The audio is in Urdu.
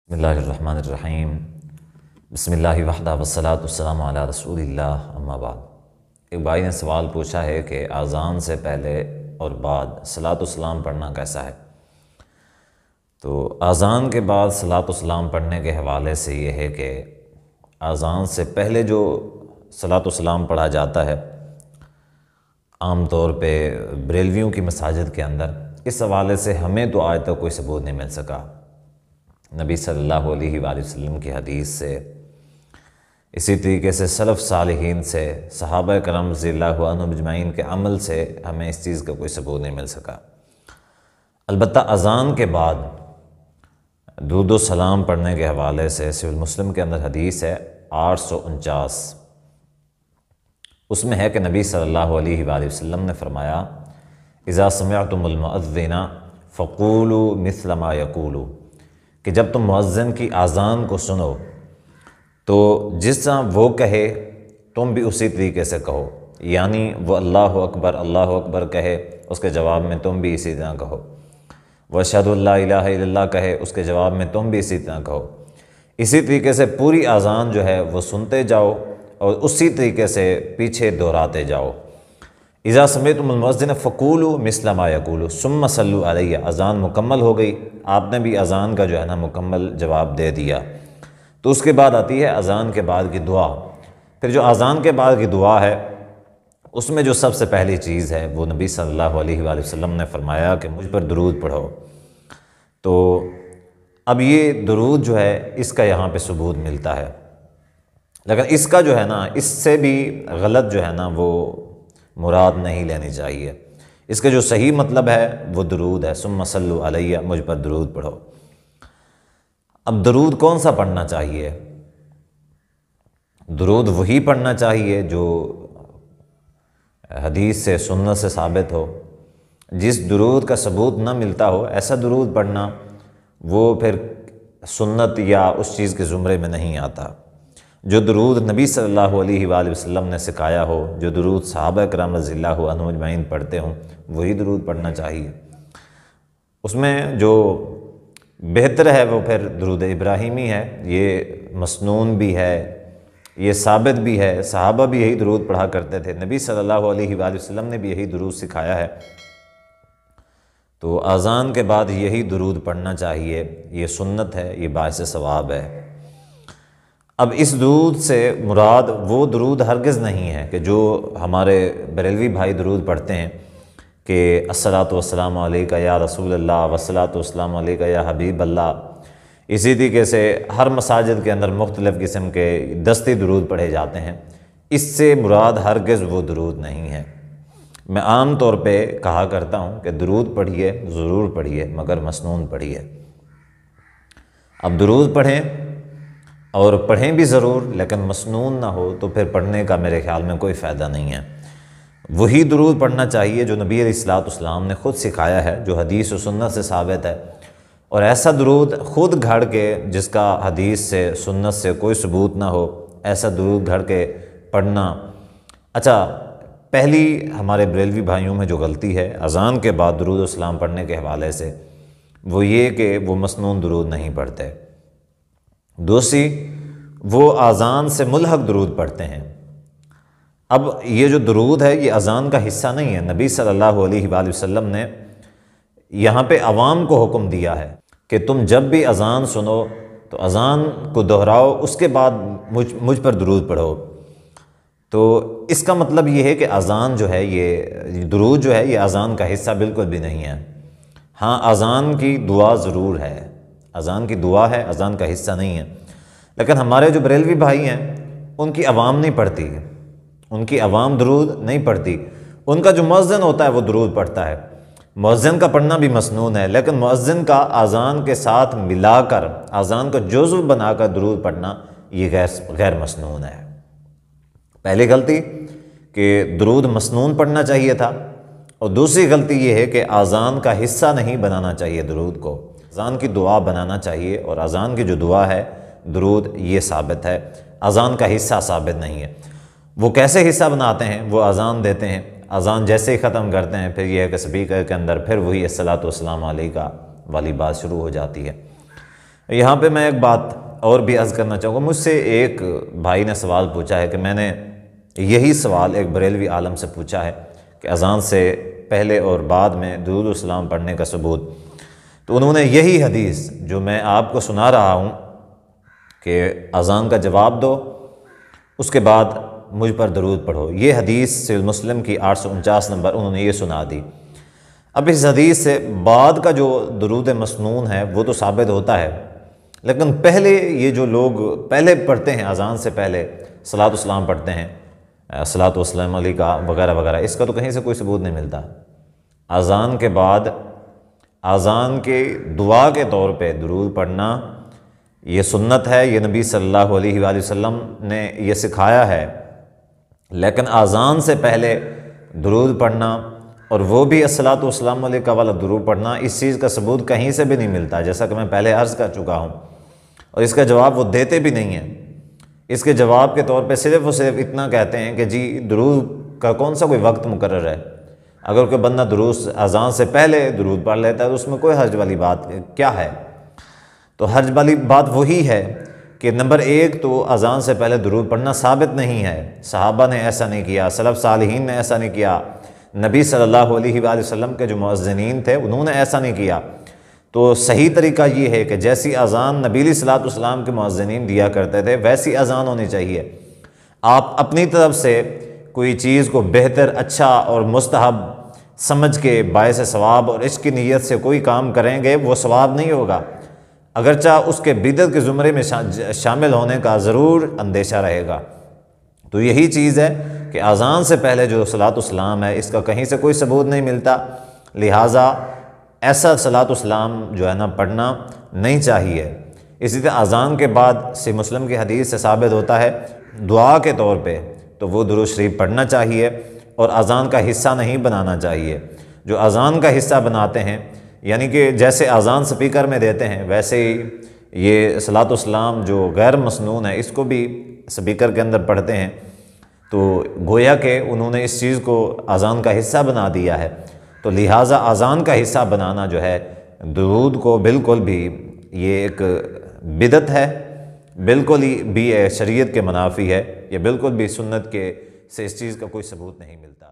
بسم اللہ الرحمن الرحیم بسم اللہ وحدہ والصلاۃ والسلام علی رسول اللہ اما بعد۔ ایک بھائی نے سوال پوچھا ہے کہ اذان سے پہلے اور بعد صلاۃ والسلام پڑھنا کیسا ہے؟ تو اذان کے بعد صلاۃ والسلام پڑھنے کے حوالے سے یہ ہے کہ اذان سے پہلے جو صلاۃ والسلام پڑھا جاتا ہے عام طور پہ بریلویوں کی مساجد کے اندر، اس حوالے سے ہمیں تو آج تک کوئی ثبوت نہیں مل سکا نبی صلی اللہ علیہ وآلہ وسلم کی حدیث سے، اسی طریقے سے سلف صالحین سے، صحابہ کرام رضی اللہ عنہم اجمعین کے عمل سے ہمیں اس چیز کا کوئی ثبوت نہیں مل سکا۔ البتہ اذان کے بعد درود و سلام پڑھنے کے حوالے سے صحیح مسلم کے اندر حدیث ہے 849، اس میں ہے کہ نبی صلی اللہ علیہ وآلہ وسلم نے فرمایا اذا سمعتم المؤذن فقولوا مثل ما یقول، کہ جب تم مؤذن کی اذان کو سنو تو جس طرح وہ کہے تم بھی اسی طریقے سے کہو، یعنی وہ اللہ اکبر کہے اس کے جواب میں تم بھی اسی طرح کہو، وہ اشہد ان لا الہ الا اللہ کہے اس کے جواب میں تم بھی اسی طرح کہو۔ اسی طریقے سے پوری اذان جو ہے وہ سنتے جاؤ اور اسی طریقے سے پیچھے دہراتے جاؤ۔ اذا سمعتم المؤذن فقولوا مثل ما یقول ثم صلوا علیہ، اذان مکمل ہو گئی، آپ نے بھی اذان کا جو ہے نا مکمل جواب دے دیا، تو اس کے بعد آتی ہے اذان کے بعد کی دعا۔ پھر جو اذان کے بعد کی دعا ہے اس میں جو سب سے پہلی چیز ہے وہ نبی صلی اللہ علیہ وآلہ وسلم نے فرمایا کہ مجھ پر درود پڑھو۔ تو اب یہ درود جو ہے اس کا یہاں پہ ثبوت ملتا ہے، لیکن اس کا جو ہے نا اس سے بھی غلط جو ہے نا وہ مراد نہیں لینی چاہیے۔ اس کا جو صحیح مطلب ہے وہ درود ہے، ثم صلوا علیہ، مجھ پر درود پڑھو۔ اب درود کون سا پڑھنا چاہیے؟ درود وہی پڑھنا چاہیے جو حدیث سے سنت سے ثابت ہو۔ جس درود کا ثبوت نہ ملتا ہو ایسا درود پڑھنا وہ پھر سنت یا اس چیز کے زمرے میں نہیں آتا۔ جو درود نبی صلی اللہ علیہ وآلہ وسلم نے سکھایا ہو، جو درود صحابہ کرام رضی اللہ عنہم اجمعین پڑھتے ہوں، وہی درود پڑھنا چاہیے۔ اس میں جو بہتر ہے وہ پھر درود ابراہیمی ہے، یہ مسنون بھی ہے، یہ ثابت بھی ہے، صحابہ بھی یہی درود پڑھا کرتے تھے، نبی صلی اللہ علیہ وآلہ وسلم نے بھی یہی درود سکھایا ہے، تو اذان کے بعد یہی درود پڑھنا چاہیے، یہ سنت ہے، یہ باعث ثواب ہے۔ اب اس درود سے مراد وہ درود ہرگز نہیں ہے کہ جو ہمارے بریلوی بھائی درود پڑھتے ہیں کہ الصلاۃ والسلام علیکہ یا رسول اللہ والصلاۃ والسلام علیکہ یا حبیب اللہ۔ اسی طریقے سے ہر مساجد کے اندر مختلف قسم کے دستی درود پڑھے جاتے ہیں، اس سے مراد ہرگز وہ درود نہیں ہے۔ میں عام طور پہ کہا کرتا ہوں کہ درود پڑھیے، ضرور پڑھیے، مگر مسنون پڑھیے۔ اب درود پڑھیں اور پڑھیں بھی ضرور، لیکن مسنون نہ ہو تو پھر پڑھنے کا میرے خیال میں کوئی فائدہ نہیں ہے۔ وہی درود پڑھنا چاہیے جو نبی علیہ الصلوۃ والسلام نے خود سکھایا ہے، جو حدیث و سنت سے ثابت ہے، اور ایسا درود خود گھڑ کے جس کا حدیث سے سنت سے کوئی ثبوت نہ ہو، ایسا درود گھڑ کے پڑھنا۔ اچھا، پہلی ہمارے بریلوی بھائیوں میں جو غلطی ہے اذان کے بعد درود و سلام پڑھنے کے حوالے سے، وہ یہ کہ وہ مسنون درود نہیں پڑھتے۔ دوسری، وہ اذان سے ملحق درود پڑھتے ہیں۔ اب یہ جو درود ہے یہ اذان کا حصہ نہیں ہے۔ نبی صلی اللہ علیہ وآلہ وسلم نے یہاں پہ عوام کو حکم دیا ہے کہ تم جب بھی اذان سنو تو اذان کو دہراؤ، اس کے بعد مجھ پر درود پڑھو۔ تو اس کا مطلب یہ ہے کہ اذان جو ہے یہ درود جو ہے یہ اذان کا حصہ بالکل بھی نہیں ہے۔ ہاں، اذان کی دعا ضرور ہے، اذان کی دعا ہے، اذان کا حصہ نہیں ہے، لیکن ہمارے جو بریلوی بھائی ہیں ان کی عوام نہیں پڑھتی، ان کی عوام درود نہیں پڑھتی، ان کا جو مؤذن ہوتا ہے وہ درود پڑھتا ہے۔ مؤذن کا پڑھنا بھی مسنون ہے، لیکن مؤذن کا اذان کے ساتھ ملا کر، اذان کا جزو بنا کر درود پڑھنا یہ غیر مسنون ہے۔ پہلی غلطی کہ درود مسنون پڑھنا چاہیے تھا، اور دوسری غلطی یہ ہے کہ اذان کا حصہ نہیں بنانا چاہیے درود کو، اذان کی دعا بنانا چاہیے، اور اذان کی جو دعا ہے درود یہ ثابت ہے، اذان کا حصہ ثابت نہیں ہے۔ وہ کیسے حصہ بناتے ہیں؟ وہ اذان دیتے ہیں، اذان جیسے ہی ختم کرتے ہیں پھر یہ ہے کہ اسپیکر کے اندر پھر وہی الصلاۃ والسلام علیکہ والی بات شروع ہو جاتی ہے۔ یہاں پہ میں ایک بات اور بھی عرض کرنا چاہوں گا. مجھ سے ایک بھائی نے سوال پوچھا ہے کہ میں نے یہی سوال ایک بریلوی عالم سے پوچھا ہے کہ اذان سے پہلے اور بعد میں درود و سلام پڑھنے کا ثبوت. تو انہوں نے یہی حدیث جو میں آپ کو سنا رہا ہوں کہ اذان کا جواب دو، اس کے بعد مجھ پر درود پڑھو، یہ حدیث صحیح مسلم کی 849 نمبر انہوں نے یہ سنا دی. اب اس حدیث سے بعد کا جو درود مسنون ہے وہ تو ثابت ہوتا ہے، لیکن پہلے یہ جو لوگ پہلے پڑھتے ہیں اذان سے پہلے صلاۃ والسلام پڑھتے ہیں، صلاۃ والسلام علیہ کا وغیرہ وغیرہ، اس کا تو کہیں سے کوئی ثبوت نہیں ملتا. اذان کے بعد اذان کے دعا کے طور پہ درود پڑھنا یہ سنت ہے، یہ نبی صلی اللہ علیہ وآلہ وسلم نے یہ سکھایا ہے. لیکن اذان سے پہلے درود پڑھنا اور وہ بھی الصلاۃ والسلام علیہ کا والا درود پڑھنا، اس چیز کا ثبوت کہیں سے بھی نہیں ملتا، جیسا کہ میں پہلے عرض کر چکا ہوں. اور اس کا جواب وہ دیتے بھی نہیں ہیں. اس کے جواب کے طور پہ صرف اور صرف اتنا کہتے ہیں کہ جی درود کا کون سا کوئی وقت مقرر ہے، اگر کوئی بندہ درود اذان سے پہلے درود پڑھ لیتا ہے تو اس میں کوئی حرج والی بات کیا ہے. تو حرج والی بات وہی ہے کہ نمبر ایک تو اذان سے پہلے درود پڑھنا ثابت نہیں ہے، صحابہ نے ایسا نہیں کیا، سلف صالحین نے ایسا نہیں کیا، نبی صلی اللہ علیہ وآلہ وسلم کے جو مؤذنین تھے انہوں نے ایسا نہیں کیا. تو صحیح طریقہ یہ ہے کہ جیسی اذان نبی علیہ الصلوۃ والسلام کے مؤذنین دیا کرتے تھے ویسی اذان ہونی چاہیے. آپ اپنی طرف سے کوئی چیز کو بہتر، اچھا اور مستحب سمجھ کے باعث ثواب اور عشق کی نیت سے کوئی کام کریں گے وہ ثواب نہیں ہوگا، اگرچہ اس کے بدعت کے زمرے میں شامل ہونے کا ضرور اندیشہ رہے گا. تو یہی چیز ہے کہ اذان سے پہلے جو صلاۃ والسلام ہے اس کا کہیں سے کوئی ثبوت نہیں ملتا، لہٰذا ایسا صلاۃ والسلام جو ہے نا پڑھنا نہیں چاہیے. اسی طرح اذان کے بعد صحیح مسلم کی حدیث سے ثابت ہوتا ہے دعا کے طور پہ تو وہ درود شریف پڑھنا چاہیے اور اذان کا حصہ نہیں بنانا چاہیے. جو اذان کا حصہ بناتے ہیں یعنی کہ جیسے اذان سپیکر میں دیتے ہیں ویسے ہی یہ صلاۃ والسلام جو غیر مسنون ہے اس کو بھی سپیکر کے اندر پڑھتے ہیں. تو گویا کہ انہوں نے اس چیز کو اذان کا حصہ بنا دیا ہے. تو لہٰذا اذان کا حصہ بنانا جو ہے درود کو بالکل بھی یہ ایک بدعت ہے، بالکل ہی بھی شریعت کے منافی ہے، یہ بالکل بھی سنت کے سے اس چیز کا کوئی ثبوت نہیں ملتا.